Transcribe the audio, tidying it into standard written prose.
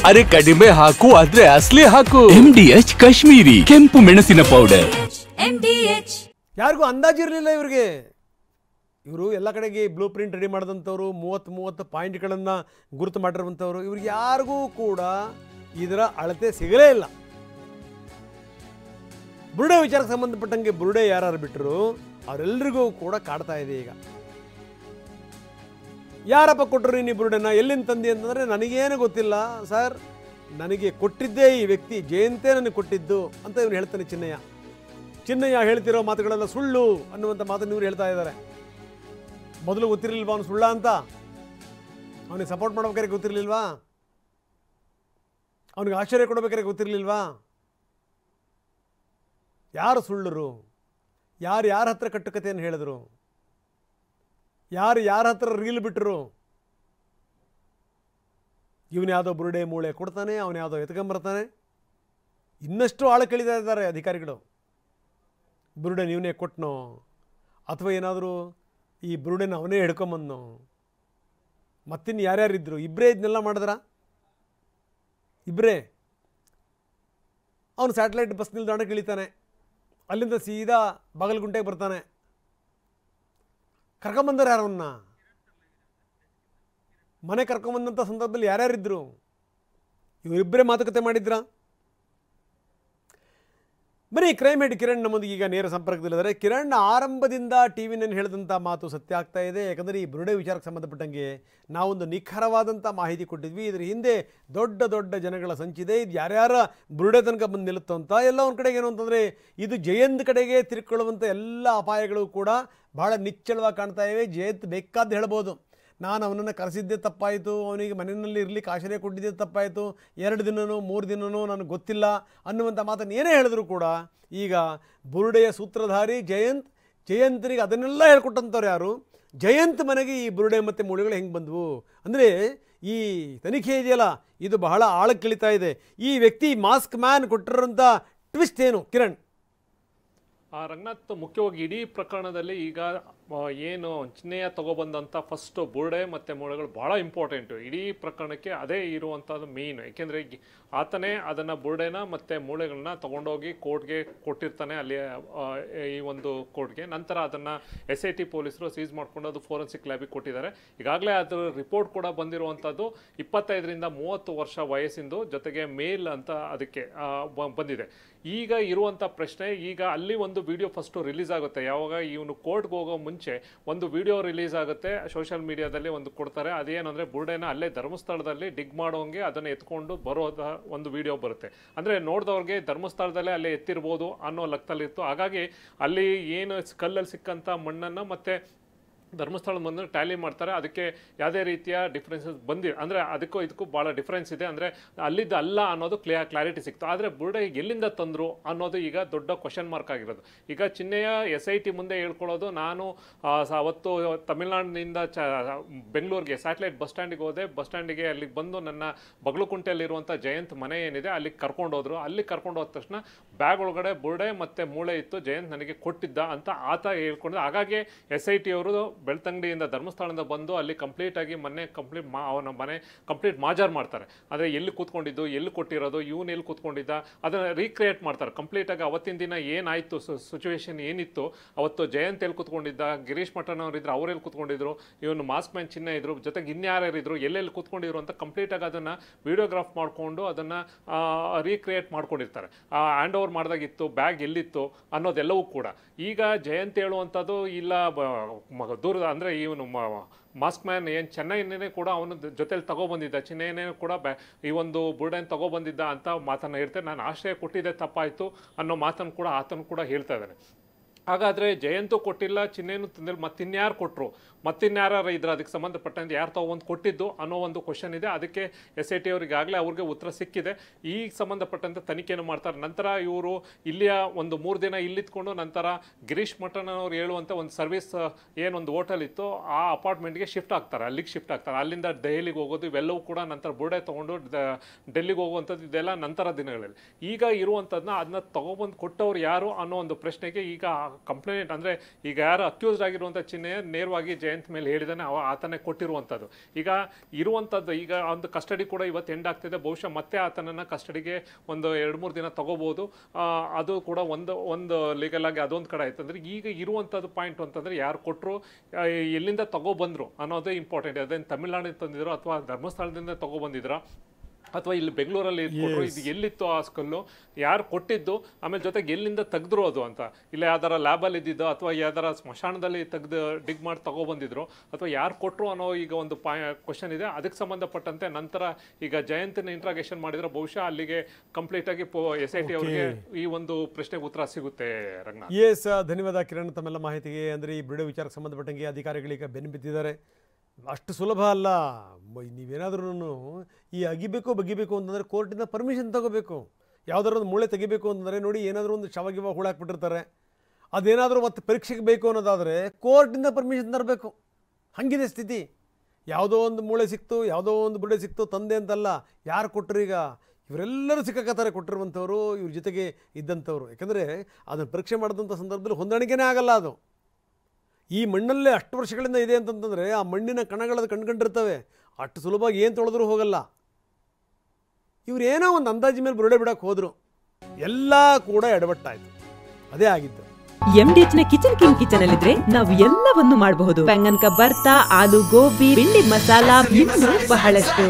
ಅರೆ ಕಡಿಮೆ ಹಾಕು ಆದ್ರೆ ಅಸಲಿ ಹಾಕು. MDH ಕಾಶ್ಮೀರಿ ಕೆಂಪು ಮೆಣಸಿನ ಪೌಡರ್. MDH ಯಾರಿಗೂ ಅಂದಾಜಿರಲಿಲ್ಲ ಇವರಿಗೆ. ಇವರು ಎಲ್ಲ ಕಡೆಗೆ ಬ್ಲೂ ಪ್ರಿಂಟ್ ರೆಡಿ ಮಾಡಿದಂಥವ್ರು, 30 ಪಾಯಿಂಟ್ಗಳನ್ನು ಗುರುತು ಮಾಡಿರುವಂಥವ್ರು. ಇವ್ರಿಗೆ ಯಾರಿಗೂ ಕೂಡ ಇದರ ಅಳತೆ ಸಿಗಲೇ ಇಲ್ಲ. ಬುರುಡೆ ವಿಚಾರಕ್ಕೆ ಸಂಬಂಧಪಟ್ಟಂಗೆ ಬುರುಡೆ ಯಾರು ಬಿಟ್ಟರು ಅವರೆಲ್ಲರಿಗೂ ಕೂಡ ಕಾಡ್ತಾ ಇದೆ ಈಗ. ಯಾರಪ್ಪ ಕೊಟ್ಟರು ನೀನು ಬುರುಡೆನ, ಎಲ್ಲಿಂದ ತಂದಿ ಅಂತಂದರೆ ನನಗೇನು ಗೊತ್ತಿಲ್ಲ ಸರ್, ನನಗೆ ಕೊಟ್ಟಿದ್ದೇ ಈ ವ್ಯಕ್ತಿ ಜಯಂತೇ ನನಗೆ ಕೊಟ್ಟಿದ್ದು ಅಂತ ಇವನು ಹೇಳ್ತಾನೆ ಚಿನ್ನಯ್ಯ. ಚಿನ್ನಯ್ಯ ಹೇಳ್ತಿರೋ ಮಾತುಗಳೆಲ್ಲ ಸುಳ್ಳು ಅನ್ನುವಂಥ ಮಾತನ್ನು ಇವ್ರು ಹೇಳ್ತಾ ಇದ್ದಾರೆ. ಮೊದಲು ಗೊತ್ತಿರಲಿಲ್ವಾ ಅವನು ಸುಳ್ಳ ಅಂತ? ಅವನಿಗೆ ಸಪೋರ್ಟ್ ಮಾಡ್ಬೇಕಾದ್ರೆ ಗೊತ್ತಿರಲಿಲ್ವಾ? ಅವನಿಗೆ ಆಶ್ಚರ್ಯ ಕೊಡಬೇಕಾದ್ರೆ ಗೊತ್ತಿರಲಿಲ್ವಾ? ಯಾರು ಸುಳ್ಳರು? ಯಾರ ಹತ್ರ ಕಟ್ಟುಕತೆಯನ್ನು ಹೇಳಿದ್ರು? ಯಾರ ಹತ್ರ ರೀಲ್ ಬಿಟ್ಟರು? ಇವನು ಯಾವುದೋ ಬುರುಡೆ ಮೂಳೆ ಕೊಡ್ತಾನೆ, ಅವನು ಯಾವುದೋ ಎತ್ಕೊಂಬರ್ತಾನೆ. ಇನ್ನಷ್ಟು ಆಳ ಕೇಳಿತಾ ಇದ್ದಾರೆ ಅಧಿಕಾರಿಗಳು. ಬುರುಡೆ ನೀವನೇ ಕೊಟ್ಟನೋ ಅಥವಾ ಏನಾದರೂ ಈ ಬುರುಡೆನ ಅವನೇ ಹಿಡ್ಕೊಂಬಂದನೋ? ಮತ್ತಿನ್ನು ಯಾರ್ಯಾರಿದ್ರು? ಇಬ್ಬರೇ ಇದನ್ನೆಲ್ಲ ಮಾಡಿದ್ರ? ಇಬ್ಬರೇ. ಅವನು ಸ್ಯಾಟಲೈಟ್ ಬಸ್ ನಿಲ್ದಾಣಕ್ಕೆ ಇಳಿತಾನೆ, ಅಲ್ಲಿಂದ ಸೀದಾ ಬಾಗಲಗುಂಟೆಗೆ ಬರ್ತಾನೆ. ಕರ್ಕೊಂಬಂದವ್ರು ಯಾರವನ್ನ? ಮನೆ ಕರ್ಕೊಂಬಂದಂಥ ಸಂದರ್ಭದಲ್ಲಿ ಯಾರ್ಯಾರಿದ್ರು? ಇವರಿಬ್ಬರೇ ಮಾತುಕತೆ ಮಾಡಿದ್ರ? ಬನ್ನಿ, ಕ್ರೈಮ್ ಹೆಡ್ ಕಿರಣ್ ನಮ್ಮೊಂದಿಗೆ ಈಗ ನೇರ ಸಂಪರ್ಕದಲ್ಲಿದ್ದಾರೆ. ಕಿರಣ್, ಆರಂಭದಿಂದ ಟಿವಿನಲ್ಲಿ ಹೇಳಿದಂಥ ಮಾತು ಸತ್ಯ ಆಗ್ತಾ ಇದೆ. ಯಾಕಂದರೆ ಈ ಬುರುಡೆ ವಿಚಾರಕ್ಕೆ ಸಂಬಂಧಪಟ್ಟಂಗೆ ನಾವೊಂದು ನಿಖರವಾದಂಥ ಮಾಹಿತಿ ಕೊಟ್ಟಿದ್ವಿ. ಇದ್ರ ಹಿಂದೆ ದೊಡ್ಡ ಜನಗಳ ಸಂಚಿದೆ. ಇದು ಯಾರ್ಯಾರ ಬುರುಡೆ ತನಕ ಬಂದು ನಿಲ್ಲುತ್ತೋ ಅಂತ. ಎಲ್ಲ ಒಂದು ಕಡೆಗೆ ಏನು ಅಂತಂದರೆ ಇದು ಜಯಂತ್ ಕಡೆಗೆ ತಿರ್ಕೊಳ್ಳುವಂಥ ಎಲ್ಲ ಅಪಾಯಗಳು ಕೂಡ ಭಾಳ ನಿಚ್ಚಳವಾಗಿ ಕಾಣ್ತಾ ಇವೆ. ಜಯಂತ್ ಬೇಕಾದ್ದು ಹೇಳ್ಬೋದು, ನಾನು ಅವನನ್ನು ಕರೆಸಿದ್ದೇ ತಪ್ಪಾಯಿತು, ಅವನಿಗೆ ಮನೆಯಲ್ಲಿ ಇರಲಿಕ್ಕೆ ಆಶ್ರಯ ಕೊಟ್ಟಿದ್ದೇ ತಪ್ಪಾಯಿತು, 2 ದಿನನೋ 3 ದಿನನೋ ನನಗೆ ಗೊತ್ತಿಲ್ಲ ಅನ್ನುವಂಥ ಮಾತನ್ನು ಏನೇ ಹೇಳಿದ್ರು ಕೂಡ ಈಗ ಬುರುಡೆಯ ಸೂತ್ರಧಾರಿ ಜಯಂತನಿಗೆ ಅದನ್ನೆಲ್ಲ ಹೇಳ್ಕೊಟ್ಟಂಥವ್ರು ಯಾರು? ಜಯಂತ್ ಮನೆಗೆ ಈ ಬುರುಡೆ ಮತ್ತು ಮೂಳೆಗಳು ಹೆಂಗೆ ಬಂದವು ಅಂದರೆ ಈ ತನಿಖೆ ಇದೆಯಲ್ಲ ಇದು ಬಹಳ ಆಳಕ್ಕೆ ಇಳಿತಾ ಇದೆ. ಈ ವ್ಯಕ್ತಿ ಮಾಸ್ಕ್ ಮ್ಯಾನ್ ಕೊಟ್ಟಿರೋಂಥ ಟ್ವಿಸ್ಟ್ ಏನು ಕಿರಣ್? ರಂಗನಾಥ್, ಮುಖ್ಯವಾಗಿ ಇಡೀ ಪ್ರಕರಣದಲ್ಲಿ ಈಗ ಏನು ಚಿನ್ನಯ್ಯ ತಗೊಬಂದಂಥ ಫಸ್ಟು ಬುರುಡೆ ಮತ್ತು ಮೂಳೆಗಳು ಭಾಳ ಇಂಪಾರ್ಟೆಂಟು ಇಡೀ ಪ್ರಕರಣಕ್ಕೆ. ಅದೇ ಇರುವಂಥದ್ದು ಮೇಯ್ನು. ಏಕೆಂದರೆ ಆತನೇ ಅದನ್ನು ಬುರುಡೆನ ಮತ್ತು ಮೂಳೆಗಳನ್ನ ತೊಗೊಂಡೋಗಿ ಕೋರ್ಟ್ಗೆ ಕೊಟ್ಟಿರ್ತಾನೆ, ಅಲ್ಲಿ ಈ ಒಂದು ಕೋರ್ಟ್ಗೆ. ನಂತರ ಅದನ್ನು SIT ಪೊಲೀಸರು ಸೀಸ್ ಮಾಡಿಕೊಂಡು ಅದು ಫೋರೆನ್ಸಿಕ್ ಲ್ಯಾಬಿಗೆ ಕೊಟ್ಟಿದ್ದಾರೆ. ಈಗಾಗಲೇ ಅದರ ರಿಪೋರ್ಟ್ ಕೂಡ ಬಂದಿರುವಂಥದ್ದು 25ರಿಂದ 30 ವರ್ಷ ವಯಸ್ಸಿಂದು, ಜೊತೆಗೆ ಮೇಲ್ ಅಂತ ಅದಕ್ಕೆ ಬಂದಿದೆ. ಈಗ ಇರುವಂಥ ಪ್ರಶ್ನೆ, ಈಗ ಅಲ್ಲಿ ಒಂದು ವಿಡಿಯೋ ಫಸ್ಟು ರಿಲೀಸ್ ಆಗುತ್ತೆ. ಯಾವಾಗ ಇವನು ಕೋರ್ಟ್ಗೆ ಹೋಗೋ ಮುಂಚೆ ಒಂದು ವಿಡಿಯೋ ರಿಲೀಸ್ ಆಗುತ್ತೆ, ಸೋಷಿಯಲ್ ಮೀಡಿಯಾದಲ್ಲಿ ಒಂದು ಕೊಡ್ತಾರೆ. ಅದೇನಂದರೆ ಬುರುಡೆನ ಅಲ್ಲೇ ಧರ್ಮಸ್ಥಳದಲ್ಲಿ ಡಿಗ್ ಮಾಡೋಂಗೆ ಅದನ್ನು ಎತ್ಕೊಂಡು ಬರೋದ ಒಂದು ವಿಡಿಯೋ ಬರುತ್ತೆ. ಅಂದರೆ ನೋಡಿದವ್ರಿಗೆ ಧರ್ಮಸ್ಥಳದಲ್ಲೇ ಅಲ್ಲೇ ಎತ್ತಿರ್ಬೋದು ಅನ್ನೋ ಲೆಕ್ಕದಲ್ಲಿತ್ತು. ಹಾಗಾಗಿ ಅಲ್ಲಿ ಏನು ಕಲ್ಲಲ್ಲಿ ಸಿಕ್ಕಂಥ ಮಣ್ಣನ್ನು ಮತ್ತು ಧರ್ಮಸ್ಥಳ ಬಂದು ಟ್ಯಾಲಿ ಮಾಡ್ತಾರೆ. ಅದಕ್ಕೆ ಯಾವುದೇ ರೀತಿಯ ಡಿಫ್ರೆನ್ಸಸ್ ಅಂದರೆ ಇದಕ್ಕೂ ಭಾಳ ಡಿಫ್ರೆನ್ಸ್ ಇದೆ. ಅಂದರೆ ಅಲ್ಲಿದ್ದು ಅಲ್ಲ ಅನ್ನೋದು ಕ್ಲಾರಿಟಿ ಸಿಕ್ತು. ಆದರೆ ಬುರುಡೆ ಎಲ್ಲಿಂದ ತಂದರು ಅನ್ನೋದು ಈಗ ದೊಡ್ಡ ಕ್ವಶನ್ ಮಾರ್ಕ್ ಆಗಿರೋದು. ಈಗ ಚಿನ್ನಯ್ಯ SIT ಮುಂದೆ ಹೇಳ್ಕೊಳ್ಳೋದು, ನಾನು ಅವತ್ತು ತಮಿಳ್ನಾಡಿನಿಂದ ಬೆಂಗಳೂರಿಗೆ ಸ್ಯಾಟಲೈಟ್ ಬಸ್ ಸ್ಟ್ಯಾಂಡಿಗೆ ಹೋದೆ, ಬಸ್ ಸ್ಟ್ಯಾಂಡಿಗೆ ಅಲ್ಲಿಗೆ ಬಂದು ನನ್ನ ಬಗಲುಕುಂಟೆಯಲ್ಲಿರುವಂಥ ಜಯಂತ್ ಮನೆ ಏನಿದೆ ಅಲ್ಲಿಗೆ ಕರ್ಕೊಂಡೋದ್ರು. ಅಲ್ಲಿ ಕರ್ಕೊಂಡು ಹೋದ ತಕ್ಷಣ ಬ್ಯಾಗ್ ಒಳಗಡೆ ಬುರುಡೆ ಮತ್ತು ಮೂಳೆ ಇತ್ತು, ಜಯಂತ್ ನನಗೆ ಕೊಟ್ಟಿದ್ದ ಅಂತ ಆತ ಹೇಳ್ಕೊಂಡು. ಹಾಗಾಗಿ SIT ಅವರು ಬೆಳ್ತಂಗಡಿಯಿಂದ ಧರ್ಮಸ್ಥಳದಿಂದ ಬಂದು ಅಲ್ಲಿ ಕಂಪ್ಲೀಟಾಗಿ ಅವನ ಮನೆ ಕಂಪ್ಲೀಟ್ ಮಾಜಾರ್ ಮಾಡ್ತಾರೆ. ಆದರೆ ಎಲ್ಲಿ ಕೂತ್ಕೊಂಡಿದ್ದು, ಎಲ್ಲಿ ಕೊಟ್ಟಿರೋದು, ಇವನು ಎಲ್ಲಿ ಕೂತ್ಕೊಂಡಿದ್ದ ಅದನ್ನು ರೀಕ್ರಿಯೇಟ್ ಮಾಡ್ತಾರೆ ಕಂಪ್ಲೀಟಾಗಿ. ಅವತ್ತಿನ ದಿನ ಏನಾಯಿತು, ಸಿಚುವೇಶನ್ ಏನಿತ್ತು, ಅವತ್ತು ಜಯಂತ್ ಎಲ್ಲಿ ಕೂತ್ಕೊಂಡಿದ್ದ, ಗಿರೀಶ್ ಮಠನ್ ಅವರಿದ್ರು ಅವ್ರೆಲ್ಲಿ ಕೂತ್ಕೊಂಡಿದ್ರು, ಇವನು ಮಾಸ್ಕ್ ಮ್ಯಾನ್ ಚಿನ್ನ ಇದ್ರು, ಜೊತೆಗೆ ಇನ್ಯಾರಿದ್ರು, ಎಲ್ಲೆಲ್ಲಿ ಕೂತ್ಕೊಂಡಿದ್ರು ಅಂತ ಕಂಪ್ಲೀಟಾಗಿ ಅದನ್ನು ವಿಡಿಯೋಗ್ರಾಫ್ ಮಾಡಿಕೊಂಡು ಅದನ್ನು ರೀಕ್ರಿಯೇಟ್ ಮಾಡ್ಕೊಂಡಿರ್ತಾರೆ. ಹ್ಯಾಂಡ್ ಓವರ್ ಮಾಡಿದಾಗಿತ್ತು, ಬ್ಯಾಗ್ ಎಲ್ಲಿತ್ತು ಅನ್ನೋದೆಲ್ಲವೂ ಕೂಡ. ಈಗ ಜಯಂತ್ ಹೇಳುವಂಥದ್ದು ಇಲ್ಲ, ದೂರದ ಅಂದರೆ ಇವನು ಮಾಸ್ಕ್ ಮ್ಯಾನ್ ಏನು ಚೆನ್ನೈನೇ ಕೂಡ ಅವನು ಜೊತೆಲಿ ತಗೊಬಂದಿದ್ದ, ಚಿನ್ನೈನೇ ಕೂಡ ಈ ಒಂದು ಬುರುಡೆನ ತಗೊಬಂದಿದ್ದ ಅಂತ ಮಾತನ್ನು ಹೇಳ್ತಾರೆ. ನಾನು ಆಶ್ರಯ ಕೊಟ್ಟಿದ್ದೆ ತಪ್ಪಾಯಿತು ಅನ್ನೋ ಮಾತನ್ನು ಕೂಡ ಆತನು ಕೂಡ ಹೇಳ್ತಾ ಇದ್ದಾನೆ. ಹಾಗಾದರೆ ಜಯಂತು ಕೊಟ್ಟಿಲ್ಲ, ಚಿನ್ನೇನು ತಂದಿಲ್ಲ, ಮತ್ತಿನ್ಯಾರು ಕೊಟ್ಟರು, ಮತ್ತಿನ್ಯಾರು ಇದ್ರೆ ಅದಕ್ಕೆ ಸಂಬಂಧಪಟ್ಟಂತೆ ಯಾರು ಒಂದು ಕೊಟ್ಟಿದ್ದು ಅನ್ನೋ ಒಂದು ಕ್ವಶನ್ ಇದೆ. ಅದಕ್ಕೆ SIT ಅವರಿಗಾಗಲೇ ಅವ್ರಿಗೆ ಉತ್ತರ ಸಿಕ್ಕಿದೆ. ಈ ಸಂಬಂಧಪಟ್ಟಂತೆ ತನಿಖೆಯನ್ನು ಮಾಡ್ತಾರೆ. ನಂತರ ಇವರು ಇಲ್ಲಿಯ ಒಂದು 3 ದಿನ ಇಲ್ಲಿತ್ಕೊಂಡು ನಂತರ ಗಿರೀಶ್ ಮಠನ್ ಅವರು ಹೇಳುವಂಥ ಒಂದು ಸರ್ವಿಸ್ ಏನೊಂದು ಹೋಟೆಲ್ ಇತ್ತು ಆ ಅಪಾರ್ಟ್ಮೆಂಟ್ಗೆ ಶಿಫ್ಟ್ ಆಗ್ತಾರೆ, ಅಲ್ಲಿಗೆ ಶಿಫ್ಟ್ ಆಗ್ತಾರೆ. ಅಲ್ಲಿಂದ ದೆಹಲಿಗೆ ಹೋಗೋದು ಇವೆಲ್ಲವೂ ಕೂಡ ನಂತರ ಬುರುಡೆ ತೊಗೊಂಡು ಡೆಲ್ಲಿಗೆ ಹೋಗುವಂಥದ್ದು ಇದೆಲ್ಲ ನಂತರ ದಿನಗಳಲ್ಲಿ. ಈಗ ಇರುವಂಥದ್ದನ್ನ ಅದನ್ನ ತೊಗೊಬಂದು ಕೊಟ್ಟವ್ರು ಯಾರು ಅನ್ನೋ ಒಂದು ಪ್ರಶ್ನೆಗೆ ಈಗ ಕಂಪ್ಲೇಂಟ್ ಅಂದರೆ ಈಗ ಯಾರು ಅಕ್ಯೂಸ್ಡ್ ಆಗಿರುವಂಥ ಚಿಹ್ನೆ ನೇರವಾಗಿ ಜಯಂತ್ ಮೇಲೆ ಹೇಳಿದಾನೆ ಆತನೇ ಕೊಟ್ಟಿರುವಂಥದ್ದು. ಈಗ ಇರುವಂಥದ್ದು ಈಗ ಒಂದು ಕಸ್ಟಡಿ ಕೂಡ ಇವತ್ತು ಎಂಡ್ ಆಗ್ತಿದೆ. ಬಹುಶಃ ಮತ್ತೆ ಆತನನ್ನು ಕಸ್ಟಡಿಗೆ ಒಂದು 2-3 ದಿನ ತಗೋಬೋದು. ಅದು ಕೂಡ ಒಂದು ಲೀಗಲ್ ಆಗಿ ಅದೊಂದು ಕಡೆ ಆಯ್ತು. ಅಂದರೆ ಈಗ ಇರುವಂಥದ್ದು ಪಾಯಿಂಟ್ ಅಂತಂದರೆ ಯಾರು ಕೊಟ್ಟರು, ಎಲ್ಲಿಂದ ತಗೊಬಂದರು ಅನ್ನೋದೇ ಇಂಪಾರ್ಟೆಂಟ್. ಅದೇನು ತಮಿಳ್ನಾಡಿಂದ ತಂದಿದ್ರು ಅಥವಾ ಧರ್ಮಸ್ಥಳದಿಂದ ತಗೊಬಂದಿದ್ರ ಅಥವಾ ಇಲ್ಲಿ ಬೆಂಗಳೂರಲ್ಲಿ ಕೊಟ್ಟರು, ಇದು ಎಲ್ಲಿತ್ತು ಆ ಸ್ಕಲ್ಲು, ಯಾರು ಕೊಟ್ಟಿದ್ದು, ಆಮೇಲೆ ಜೊತೆಗೆ ಎಲ್ಲಿಂದ ತೆಗೆದ್ರು ಅದು ಅಂತ, ಇಲ್ಲ ಯಾವ್ದಾರ ಲ್ಯಾಬಲ್ಲಿ ಇದ್ದಿದ್ದು ಅಥವಾ ಯಾವ್ದಾರ ಸ್ಮಶಾನದಲ್ಲಿ ತೆಗೆದು ಡಿಗ್ ಮಾಡಿ ತಗೊಬಂದಿದ್ರು ಅಥವಾ ಯಾರು ಕೊಟ್ಟರು ಅನ್ನೋ ಈಗ ಒಂದು ಕ್ವಶನ್ ಇದೆ. ಅದಕ್ಕೆ ಸಂಬಂಧಪಟ್ಟಂತೆ ನಂತರ ಈಗ ಜಯಂತಿನ ಇಂಟ್ರಾಗೇಷನ್ ಮಾಡಿದ್ರೆ ಬಹುಶಃ ಅಲ್ಲಿಗೆ ಕಂಪ್ಲೀಟ್ ಆಗಿ SIT ಅವರಿಗೆ ಈ ಒಂದು ಪ್ರಶ್ನೆಗೆ ಉತ್ತರ ಸಿಗುತ್ತೆ. ರಂಗನಾಥ್, ಎಸ್, ಧನ್ಯವಾದ ಕಿರಣ್ ತಮ್ಮೆಲ್ಲ ಮಾಹಿತಿಗೆ. ಅಂದರೆ ಈ ಬುರುಡೆ ವಿಚಾರಕ್ಕೆ ಸಂಬಂಧಪಟ್ಟಂಗೆ ಅಧಿಕಾರಿಗಳೀಗ ಬೆನ್ನು ಬಿದ್ದಿದ್ದಾರೆ. ಅಷ್ಟು ಸುಲಭ ಅಲ್ಲ. ನೀವೇನಾದ್ರೂ ಈ ಅಗಿಬೇಕು ಬಗಿಬೇಕು ಅಂತಂದರೆ ಕೋರ್ಟಿಂದ ಪರ್ಮಿಷನ್ ತಗೋಬೇಕು. ಯಾವುದಾದ್ರು ಒಂದು ಮೂಳೆ ತೆಗಿಬೇಕು ಅಂತಂದರೆ ನೋಡಿ, ಏನಾದರೂ ಒಂದು ಶವಗಿವ ಹೂಳಾಕ್ಬಿಟ್ಟಿರ್ತಾರೆ, ಅದೇನಾದರೂ ಮತ್ತೆ ಪರೀಕ್ಷೆಗೆ ಬೇಕು ಅನ್ನೋದಾದರೆ ಕೋರ್ಟಿಂದ ಪರ್ಮಿಷನ್ ತರಬೇಕು. ಹಾಗಿದೆ ಸ್ಥಿತಿ. ಯಾವುದೋ ಒಂದು ಮೂಳೆ ಸಿಕ್ತು, ಯಾವುದೋ ಒಂದು ಬುರುಡೆ ಸಿಕ್ತು, ತಂದೆ ಅಂತಲ್ಲ, ಯಾರು ಕೊಟ್ಟರು ಈಗ ಇವರೆಲ್ಲರೂ ಸಿಕ್ಕಾಕತ್ತಾರೆ, ಕೊಟ್ಟಿರುವಂಥವ್ರು, ಇವ್ರ ಜೊತೆಗೆ ಇದ್ದಂಥವ್ರು. ಯಾಕಂದರೆ ಅದನ್ನು ಪರೀಕ್ಷೆ ಮಾಡಿದಂಥ ಸಂದರ್ಭದಲ್ಲಿ ಹೊಂದಾಣಿಕೆನೇ ಆಗಲ್ಲ. ಅದು ಈ ಮಣ್ಣಲ್ಲೇ ಅಷ್ಟು ವರ್ಷಗಳಿಂದ ಇದೆ ಅಂತಂತಂದರೆ ಆ ಮಣ್ಣಿನ ಕಣಗಳದು ಕಂಡುಕೊಂಡಿರ್ತವೆ. ಅಷ್ಟು ಸುಲಭವಾಗಿ ಏನು ತೊಳೆದ್ರೂ ಹೋಗಲ್ಲ. ಇವ್ರು ಏನೋ ಒಂದು ಅಂದಾಜು ಮೇಲೆ ಬುರುಡೆ ಬಿಡಕ್ಕೆ ಹೋದರು, ಎಲ್ಲ ಕೂಡ ಎಡವಟ್ಟಾಯಿತು. ಅದೇ ಆಗಿತ್ತು. MDH ನ ಕಿಚನ್ ಅಲ್ಲಿದ್ರೆ ನಾವು ಎಲ್ಲವನ್ನು ಮಾಡಬಹುದು. ಬೆಂಗನ್ ಕ ಬರ್ತಾ, ಆಲೂ ಗೋಬಿ, ಭಿಂಡಿ ಮಸಾಲಾ, ಇನ್ನೂ ಬಹಳಷ್ಟು.